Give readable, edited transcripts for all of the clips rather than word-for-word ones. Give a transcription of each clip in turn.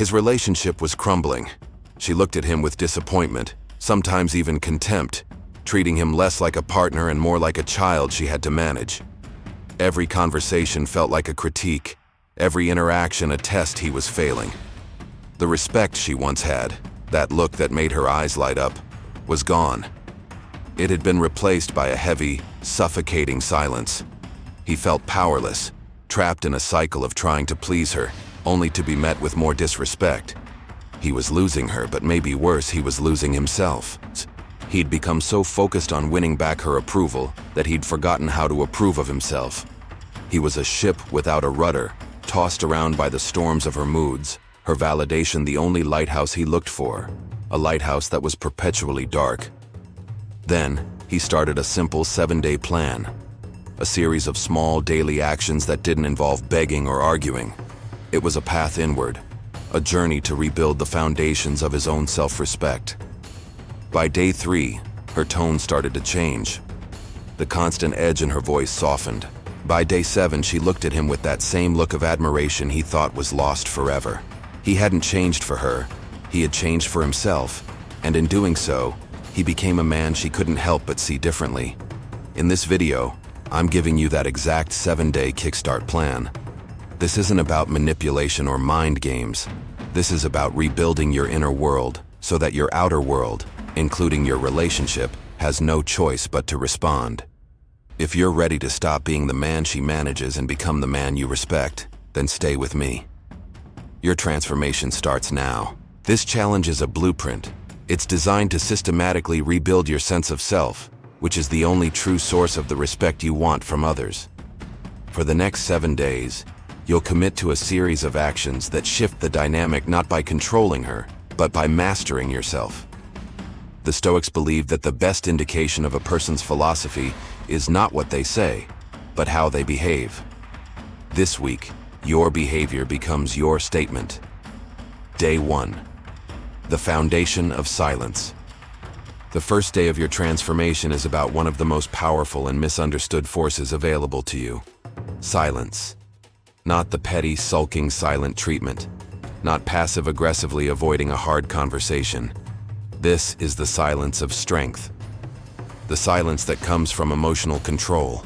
His relationship was crumbling. She looked at him with disappointment, sometimes even contempt, treating him less like a partner and more like a child she had to manage. Every conversation felt like a critique, every interaction a test he was failing. The respect she once had, that look that made her eyes light up, was gone. It had been replaced by a heavy, suffocating silence. He felt powerless, trapped in a cycle of trying to please her, only to be met with more disrespect. He was losing her, but maybe worse, he was losing himself. He'd become so focused on winning back her approval that he'd forgotten how to approve of himself. He was a ship without a rudder, tossed around by the storms of her moods, her validation the only lighthouse he looked for, a lighthouse that was perpetually dark. Then, he started a simple 7-day plan, a series of small daily actions that didn't involve begging or arguing. It was a path inward, a journey to rebuild the foundations of his own self-respect. By day 3, her tone started to change. The constant edge in her voice softened. By day 7, she looked at him with that same look of admiration he thought was lost forever. He hadn't changed for her, he had changed for himself, and in doing so, he became a man she couldn't help but see differently. In this video, I'm giving you that exact 7-day kickstart plan. This isn't about manipulation or mind games. This is about rebuilding your inner world so that your outer world, including your relationship, has no choice but to respond. If you're ready to stop being the man she manages and become the man you respect, then stay with me. Your transformation starts now. This challenge is a blueprint. It's designed to systematically rebuild your sense of self, which is the only true source of the respect you want from others. For the next 7 days, you'll commit to a series of actions that shift the dynamic not by controlling her, but by mastering yourself. The Stoics believed that the best indication of a person's philosophy is not what they say, but how they behave. This week, your behavior becomes your statement. Day 1. The foundation of silence. The first day of your transformation is about one of the most powerful and misunderstood forces available to you. Silence. Not the petty, sulking, silent treatment. Not passive-aggressively avoiding a hard conversation. This is the silence of strength. The silence that comes from emotional control.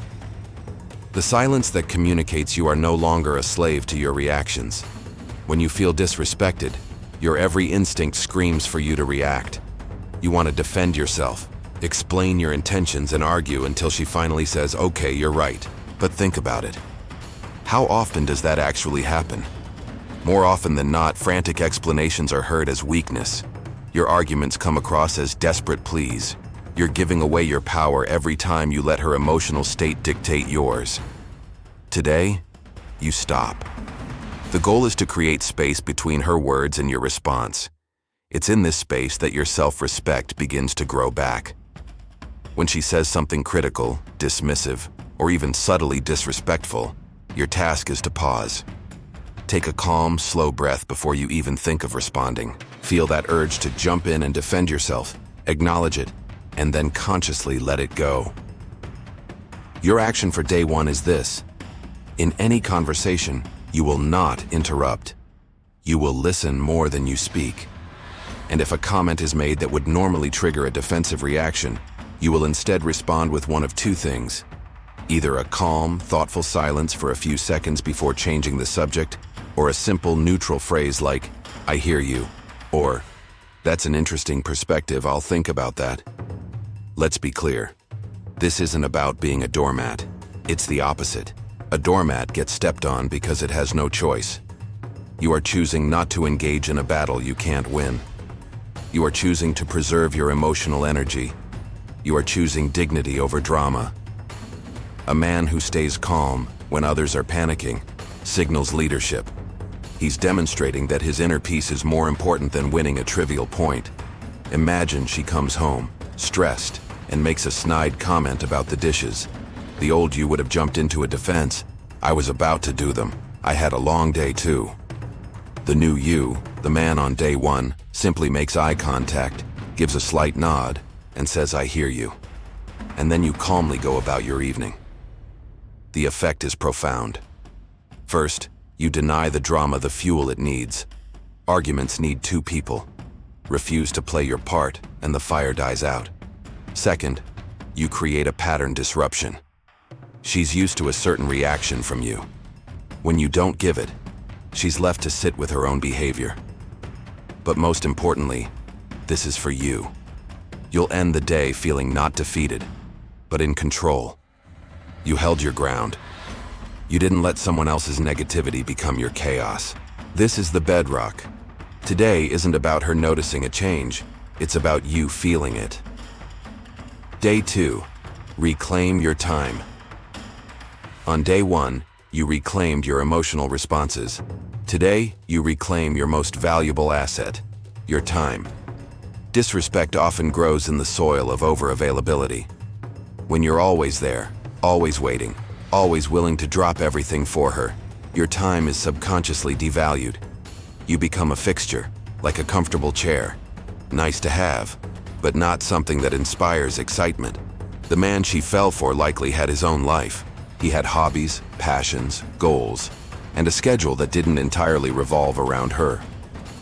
The silence that communicates you are no longer a slave to your reactions. When you feel disrespected, your every instinct screams for you to react. You want to defend yourself, explain your intentions, and argue until she finally says, "Okay, you're right, but think about it." How often does that actually happen? More often than not, frantic explanations are heard as weakness. Your arguments come across as desperate pleas. You're giving away your power every time you let her emotional state dictate yours. Today, you stop. The goal is to create space between her words and your response. It's in this space that your self-respect begins to grow back. When she says something critical, dismissive, or even subtly disrespectful, your task is to pause. Take a calm, slow breath before you even think of responding. Feel that urge to jump in and defend yourself, acknowledge it, and then consciously let it go. Your action for day 1 is this. In any conversation, you will not interrupt. You will listen more than you speak. And if a comment is made that would normally trigger a defensive reaction, you will instead respond with one of two things. Either a calm, thoughtful silence for a few seconds before changing the subject, or a simple, neutral phrase like, "I hear you," or, "That's an interesting perspective, I'll think about that." Let's be clear. This isn't about being a doormat. It's the opposite. A doormat gets stepped on because it has no choice. You are choosing not to engage in a battle you can't win. You are choosing to preserve your emotional energy. You are choosing dignity over drama. A man who stays calm when others are panicking signals leadership. He's demonstrating that his inner peace is more important than winning a trivial point. Imagine she comes home, stressed, and makes a snide comment about the dishes. The old you would have jumped into a defense. "I was about to do them. I had a long day too." The new you, the man on day 1, simply makes eye contact, gives a slight nod, and says, "I hear you." And then you calmly go about your evening. The effect is profound. First, you deny the drama the fuel it needs. Arguments need two people. Refuse to play your part, and the fire dies out. Second, you create a pattern disruption. She's used to a certain reaction from you. When you don't give it, she's left to sit with her own behavior. But most importantly, this is for you. You'll end the day feeling not defeated, but in control. You held your ground. You didn't let someone else's negativity become your chaos. This is the bedrock. Today isn't about her noticing a change, it's about you feeling it. Day 2. Reclaim your time. On day 1, you reclaimed your emotional responses. Today, you reclaim your most valuable asset, your time. Disrespect often grows in the soil of over-availability. When you're always there, always waiting, always willing to drop everything for her, your time is subconsciously devalued. You become a fixture, like a comfortable chair. Nice to have, but not something that inspires excitement. The man she fell for likely had his own life. He had hobbies, passions, goals, and a schedule that didn't entirely revolve around her.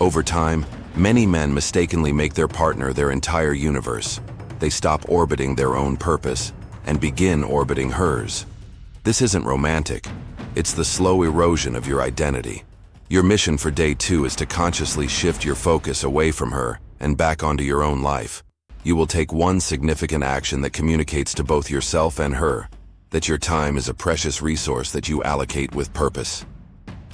Over time, many men mistakenly make their partner their entire universe. They stop orbiting their own purpose and begin orbiting hers. This isn't romantic. It's the slow erosion of your identity. Your mission for day 2 is to consciously shift your focus away from her and back onto your own life. You will take one significant action that communicates to both yourself and her that your time is a precious resource that you allocate with purpose.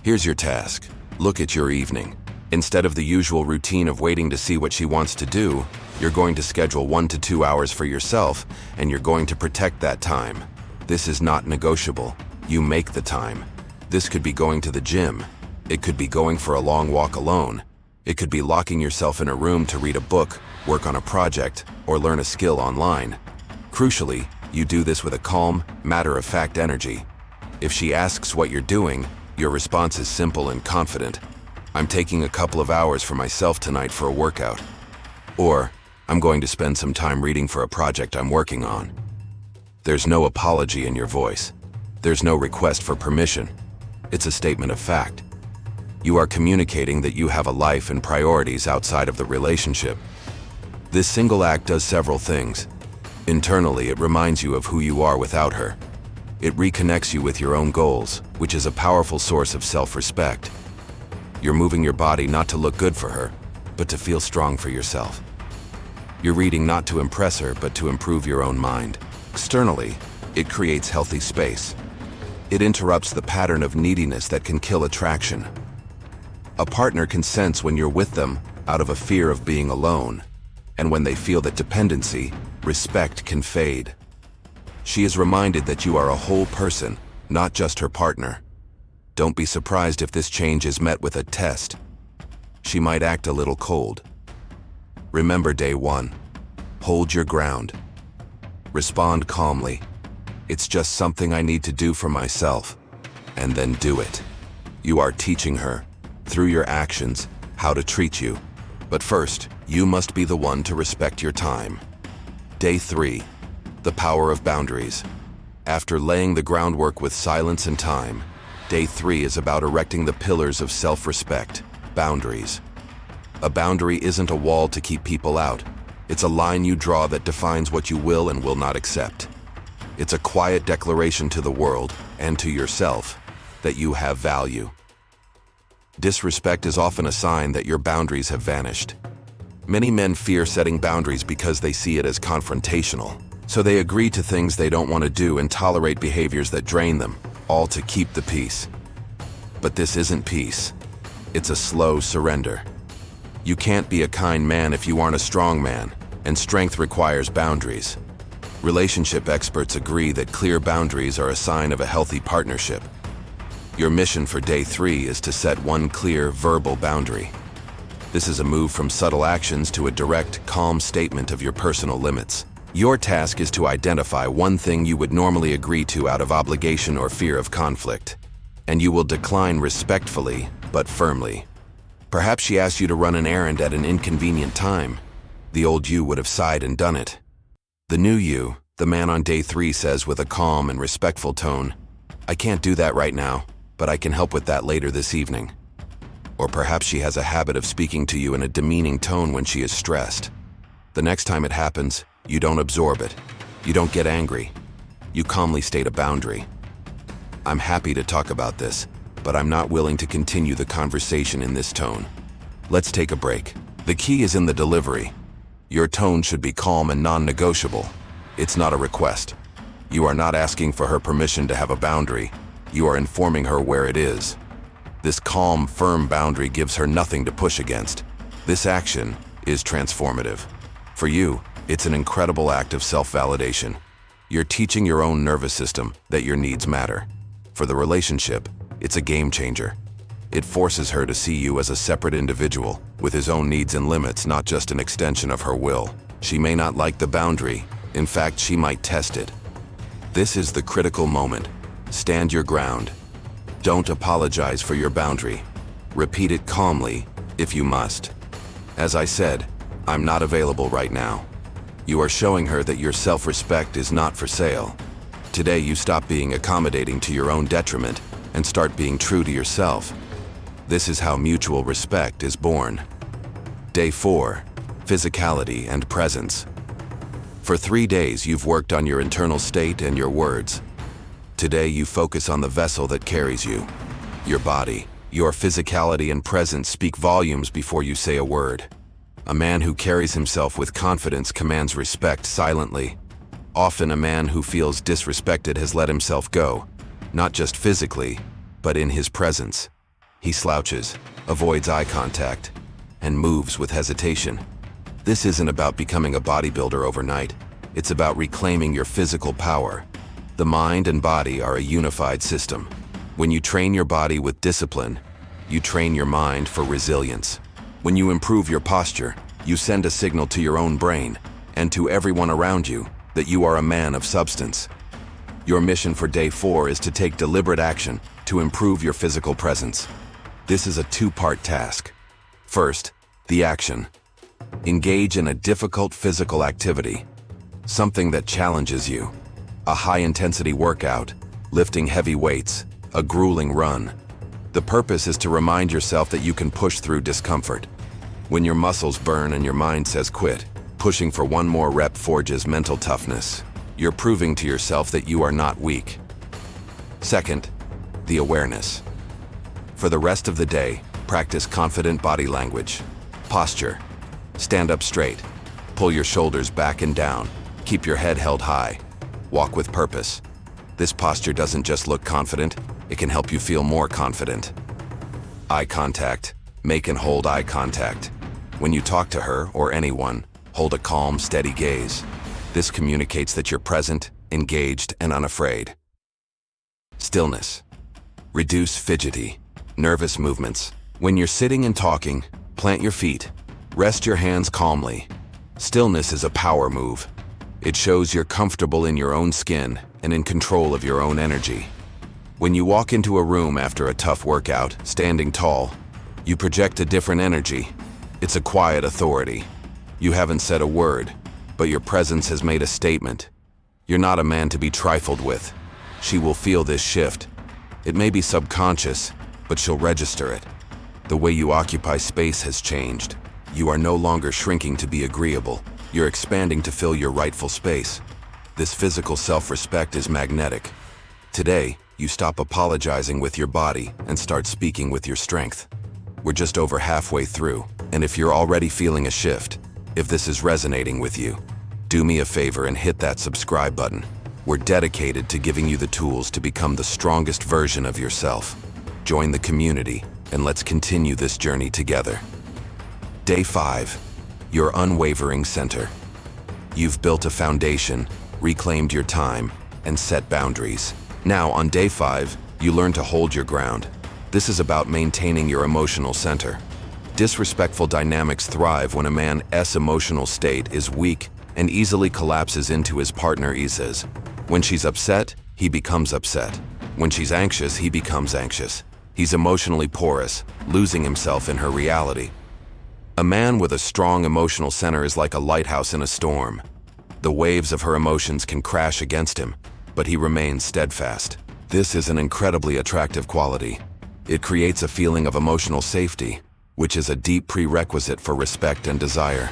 Here's your task. Look at your evening. Instead of the usual routine of waiting to see what she wants to do, you're going to schedule 1 to 2 hours for yourself, and you're going to protect that time. This is not negotiable. You make the time. This could be going to the gym. It could be going for a long walk alone. It could be locking yourself in a room to read a book, work on a project, or learn a skill online. Crucially, you do this with a calm, matter-of-fact energy. If she asks what you're doing, your response is simple and confident. I'm taking a couple of hours for myself tonight for a workout. Or, I'm going to spend some time reading for a project I'm working on. There's no apology in your voice. There's no request for permission. It's a statement of fact. You are communicating that you have a life and priorities outside of the relationship. This single act does several things. Internally, it reminds you of who you are without her. It reconnects you with your own goals, which is a powerful source of self-respect. You're moving your body not to look good for her, but to feel strong for yourself. You're reading not to impress her, but to improve your own mind. Externally, it creates healthy space. It interrupts the pattern of neediness that can kill attraction. A partner can sense when you're with them out of a fear of being alone, and when they feel that dependency, respect can fade. She is reminded that you are a whole person, not just her partner. Don't be surprised if this change is met with a test. She might act a little cold. Remember day 1. Hold your ground. Respond calmly. It's just something I need to do for myself. And then do it. You are teaching her, through your actions, how to treat you. But first, you must be the one to respect your time. Day 3. The power of boundaries. After laying the groundwork with silence and time, day 3 is about erecting the pillars of self-respect, boundaries. A boundary isn't a wall to keep people out. It's a line you draw that defines what you will and will not accept. It's a quiet declaration to the world, and to yourself, that you have value. Disrespect is often a sign that your boundaries have vanished. Many men fear setting boundaries because they see it as confrontational. So they agree to things they don't want to do and tolerate behaviors that drain them, all to keep the peace. But this isn't peace. It's a slow surrender. You can't be a kind man if you aren't a strong man, and strength requires boundaries. Relationship experts agree that clear boundaries are a sign of a healthy partnership. Your mission for day 3 is to set one clear, verbal boundary. This is a move from subtle actions to a direct, calm statement of your personal limits. Your task is to identify one thing you would normally agree to out of obligation or fear of conflict, and you will decline respectfully, but firmly. Perhaps she asked you to run an errand at an inconvenient time. The old you would have sighed and done it. The new you, the man on day 3, says with a calm and respectful tone, "I can't do that right now, but I can help with that later this evening." Or perhaps she has a habit of speaking to you in a demeaning tone when she is stressed. The next time it happens, you don't absorb it. You don't get angry. You calmly state a boundary. I'm happy to talk about this, but I'm not willing to continue the conversation in this tone. Let's take a break. The key is in the delivery. Your tone should be calm and non-negotiable. It's not a request. You are not asking for her permission to have a boundary. You are informing her where it is. This calm, firm boundary gives her nothing to push against. This action is transformative. For you, it's an incredible act of self-validation. You're teaching your own nervous system that your needs matter. For the relationship, it's a game changer. It forces her to see you as a separate individual with his own needs and limits, not just an extension of her will. She may not like the boundary. In fact, she might test it. This is the critical moment. Stand your ground. Don't apologize for your boundary. Repeat it calmly if you must. As I said, I'm not available right now. You are showing her that your self-respect is not for sale. Today you stop being accommodating to your own detriment and start being true to yourself. This is how mutual respect is born. Day 4, physicality and presence. For 3 days you've worked on your internal state and your words. Today you focus on the vessel that carries you, your body. Your physicality and presence speak volumes before you say a word. A man who carries himself with confidence commands respect silently. Often a man who feels disrespected has let himself go, not just physically, but in his presence. He slouches, avoids eye contact, and moves with hesitation. This isn't about becoming a bodybuilder overnight. It's about reclaiming your physical power. The mind and body are a unified system. When you train your body with discipline, you train your mind for resilience. When you improve your posture, you send a signal to your own brain and to everyone around you that you are a man of substance. Your mission for day 4 is to take deliberate action to improve your physical presence. This is a 2-part task. First, the action. Engage in a difficult physical activity, something that challenges you. A high-intensity workout, lifting heavy weights, a grueling run. The purpose is to remind yourself that you can push through discomfort. When your muscles burn and your mind says quit, pushing for one more rep forges mental toughness. You're proving to yourself that you are not weak. Second, the awareness. For the rest of the day, practice confident body language. Posture. Stand up straight. Pull your shoulders back and down. Keep your head held high. Walk with purpose. This posture doesn't just look confident, it can help you feel more confident. Eye contact. Make and hold eye contact. When you talk to her or anyone, hold a calm, steady gaze. This communicates that you're present, engaged, and unafraid. Stillness. Reduce fidgety, nervous movements. When you're sitting and talking, plant your feet. Rest your hands calmly. Stillness is a power move. It shows you're comfortable in your own skin and in control of your own energy. When you walk into a room after a tough workout, standing tall, you project a different energy. It's a quiet authority. You haven't said a word, but your presence has made a statement. You're not a man to be trifled with. She will feel this shift. It may be subconscious, but she'll register it. The way you occupy space has changed. You are no longer shrinking to be agreeable. You're expanding to fill your rightful space. This physical self-respect is magnetic. Today, you stop apologizing with your body and start speaking with your strength. We're just over halfway through, and if you're already feeling a shift, if this is resonating with you, do me a favor and hit that subscribe button. We're dedicated to giving you the tools to become the strongest version of yourself. Join the community, and let's continue this journey together. Day 5. Your unwavering center. You've built a foundation, reclaimed your time, and set boundaries. Now, on day 5, you learn to hold your ground. This is about maintaining your emotional center. Disrespectful dynamics thrive when a man's emotional state is weak and easily collapses into his partner Isa's. When she's upset, he becomes upset. When she's anxious, he becomes anxious. He's emotionally porous, losing himself in her reality. A man with a strong emotional center is like a lighthouse in a storm. The waves of her emotions can crash against him, but he remains steadfast. This is an incredibly attractive quality. It creates a feeling of emotional safety, which is a deep prerequisite for respect and desire.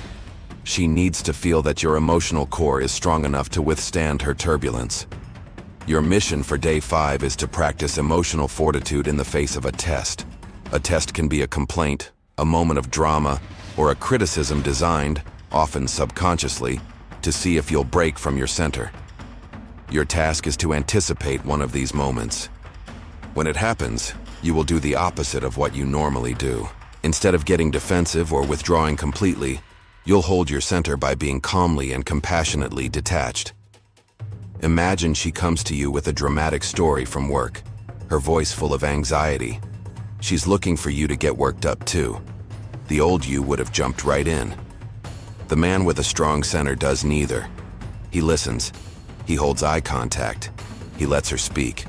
She needs to feel that your emotional core is strong enough to withstand her turbulence. Your mission for day 5 is to practice emotional fortitude in the face of a test. A test can be a complaint, a moment of drama, or a criticism designed, often subconsciously, to see if you'll break from your center. Your task is to anticipate one of these moments. When it happens, you will do the opposite of what you normally do. Instead of getting defensive or withdrawing completely, you'll hold your center by being calmly and compassionately detached. Imagine she comes to you with a dramatic story from work, her voice full of anxiety. She's looking for you to get worked up too. The old you would have jumped right in. The man with a strong center does neither. He listens. He holds eye contact. He lets her speak.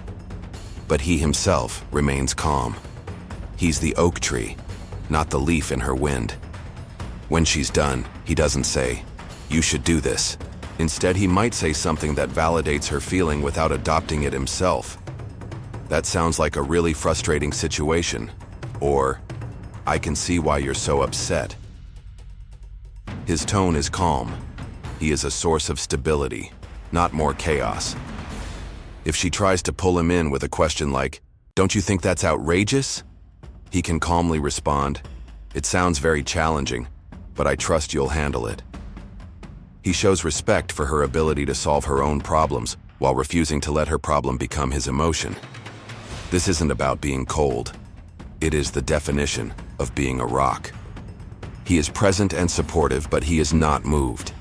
But he himself remains calm. He's the oak tree, not the leaf in her wind. When she's done, he doesn't say, "You should do this." Instead, he might say something that validates her feeling without adopting it himself. "That sounds like a really frustrating situation." Or, "I can see why you're so upset." His tone is calm. He is a source of stability, not more chaos. If she tries to pull him in with a question like, "Don't you think that's outrageous?" he can calmly respond, "It sounds very challenging, but I trust you'll handle it." He shows respect for her ability to solve her own problems while refusing to let her problem become his emotion. This isn't about being cold. It is the definition of being a rock. He is present and supportive, but he is not moved.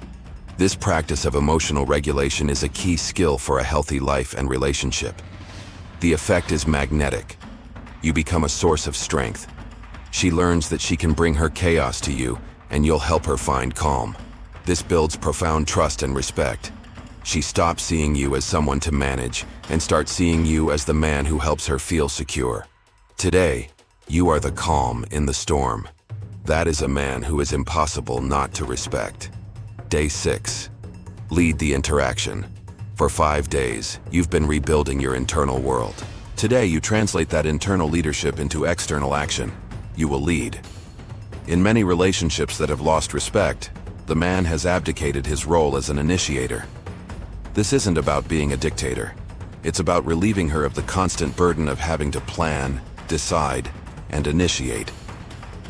This practice of emotional regulation is a key skill for a healthy life and relationship. The effect is magnetic. You become a source of strength. She learns that she can bring her chaos to you, and you'll help her find calm. This builds profound trust and respect. She stops seeing you as someone to manage and starts seeing you as the man who helps her feel secure. Today, you are the calm in the storm. That is a man who is impossible not to respect. Day 6. Lead the interaction. For 5 days, you've been rebuilding your internal world. Today, you translate that internal leadership into external action. You will lead. In many relationships that have lost respect, the man has abdicated his role as an initiator. This isn't about being a dictator. It's about relieving her of the constant burden of having to plan, decide, and initiate.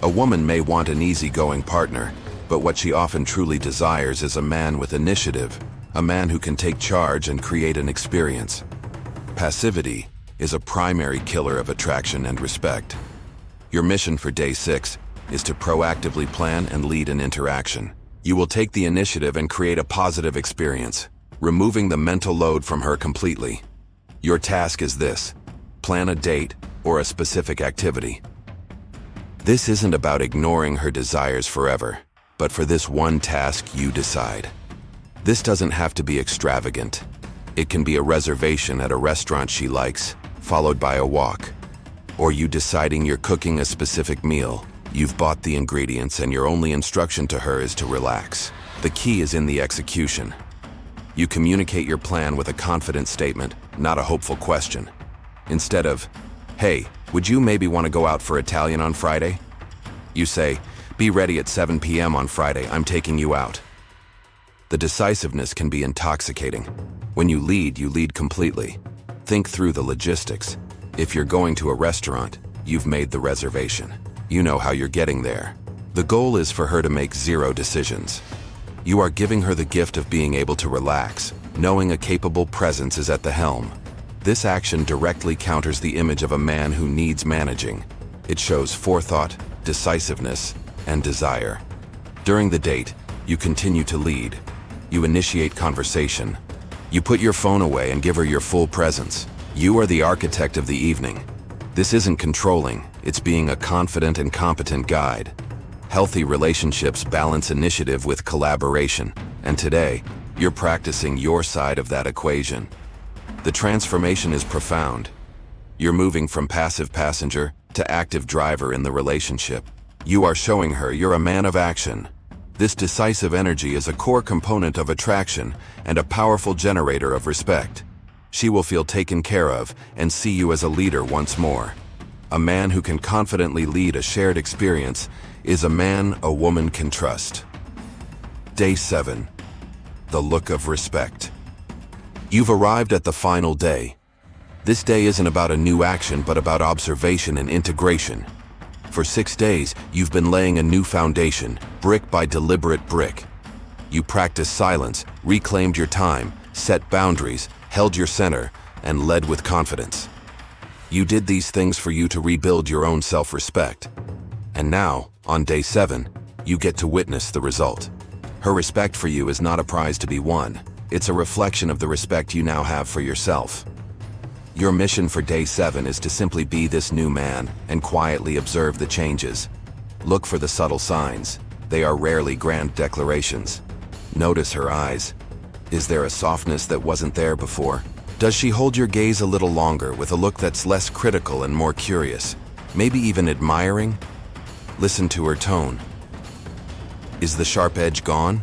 A woman may want an easygoing partner, but what she often truly desires is a man with initiative, a man who can take charge and create an experience. Passivity is a primary killer of attraction and respect. Your mission for day 6 is to proactively plan and lead an interaction. You will take the initiative and create a positive experience, removing the mental load from her completely. Your task is this: plan a date or a specific activity. This isn't about ignoring her desires forever, but for this one task you decide. This doesn't have to be extravagant. It can be a reservation at a restaurant she likes, followed by a walk. Or you deciding you're cooking a specific meal. You've bought the ingredients and your only instruction to her is to relax. The key is in the execution. You communicate your plan with a confident statement, not a hopeful question. Instead of, "Hey, would you maybe want to go out for Italian on Friday?" you say, "Be ready at 7 p.m. on Friday, I'm taking you out." The decisiveness can be intoxicating. When you lead completely. Think through the logistics. If you're going to a restaurant, you've made the reservation. You know how you're getting there. The goal is for her to make 0 decisions. You are giving her the gift of being able to relax, knowing a capable presence is at the helm. This action directly counters the image of a man who needs managing. It shows forethought, decisiveness, and desire. During the date, you continue to lead. You initiate conversation. You put your phone away and give her your full presence. You are the architect of the evening. This isn't controlling, it's being a confident and competent guide. Healthy relationships balance initiative with collaboration, and today, you're practicing your side of that equation. The transformation is profound. You're moving from passive passenger to active driver in the relationship. You are showing her you're a man of action. This decisive energy is a core component of attraction and a powerful generator of respect. She will feel taken care of and see you as a leader once more. A man who can confidently lead a shared experience is a man a woman can trust. Day 7. The look of respect. You've arrived at the final day. This day isn't about a new action, but about observation and integration. For 6 days, you've been laying a new foundation, brick by deliberate brick. You practiced silence, reclaimed your time, set boundaries, held your center, and led with confidence. You did these things for you to rebuild your own self-respect. And now, on day 7, you get to witness the result. Her respect for you is not a prize to be won. It's a reflection of the respect you now have for yourself. Your mission for day 7 is to simply be this new man and quietly observe the changes. Look for the subtle signs. They are rarely grand declarations. Notice her eyes. Is there a softness that wasn't there before? Does she hold your gaze a little longer with a look that's less critical and more curious? Maybe even admiring? Listen to her tone. Is the sharp edge gone?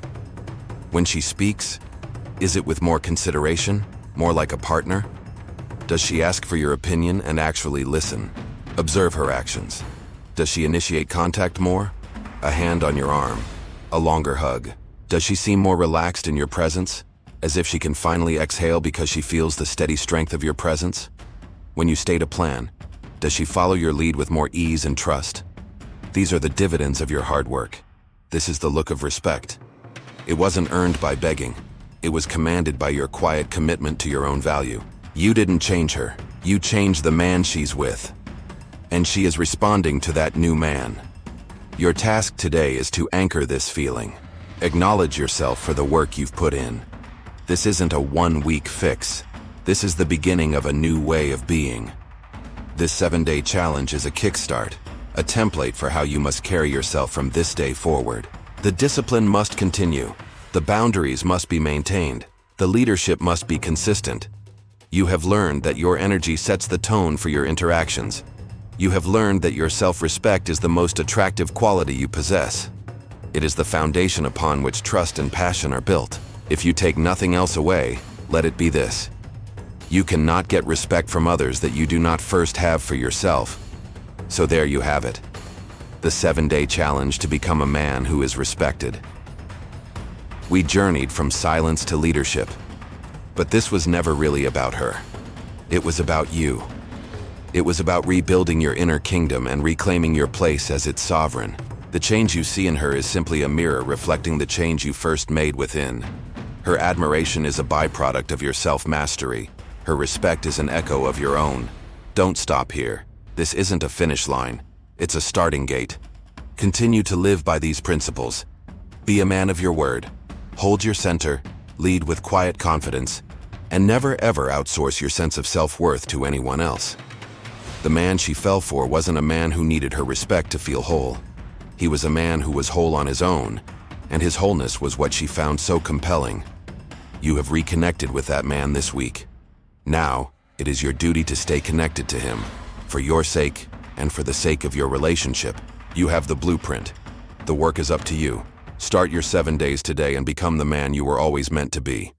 When she speaks, is it with more consideration, more like a partner? Does she ask for your opinion and actually listen? Observe her actions. Does she initiate contact more? A hand on your arm, a longer hug. Does she seem more relaxed in your presence? As if she can finally exhale because she feels the steady strength of your presence? When you state a plan, does she follow your lead with more ease and trust? These are the dividends of your hard work. This is the look of respect. It wasn't earned by begging. It was commanded by your quiet commitment to your own value. You didn't change her. You changed the man she's with. And she is responding to that new man. Your task today is to anchor this feeling. Acknowledge yourself for the work you've put in. This isn't a one-week fix. This is the beginning of a new way of being. This 7-day challenge is a kickstart, a template for how you must carry yourself from this day forward. The discipline must continue. The boundaries must be maintained. The leadership must be consistent. You have learned that your energy sets the tone for your interactions. You have learned that your self-respect is the most attractive quality you possess. It is the foundation upon which trust and passion are built. If you take nothing else away, let it be this. You cannot get respect from others that you do not first have for yourself. So there you have it. The 7-day challenge to become a man who is respected. We journeyed from silence to leadership. But this was never really about her. It was about you. It was about rebuilding your inner kingdom and reclaiming your place as its sovereign. The change you see in her is simply a mirror reflecting the change you first made within. Her admiration is a byproduct of your self-mastery. Her respect is an echo of your own. Don't stop here. This isn't a finish line. It's a starting gate. Continue to live by these principles. Be a man of your word. Hold your center, lead with quiet confidence, and never ever outsource your sense of self-worth to anyone else. The man she fell for wasn't a man who needed her respect to feel whole. He was a man who was whole on his own, and his wholeness was what she found so compelling. You have reconnected with that man this week. Now, it is your duty to stay connected to him. For your sake, and for the sake of your relationship, you have the blueprint. The work is up to you. Start your 7 days today and become the man you were always meant to be.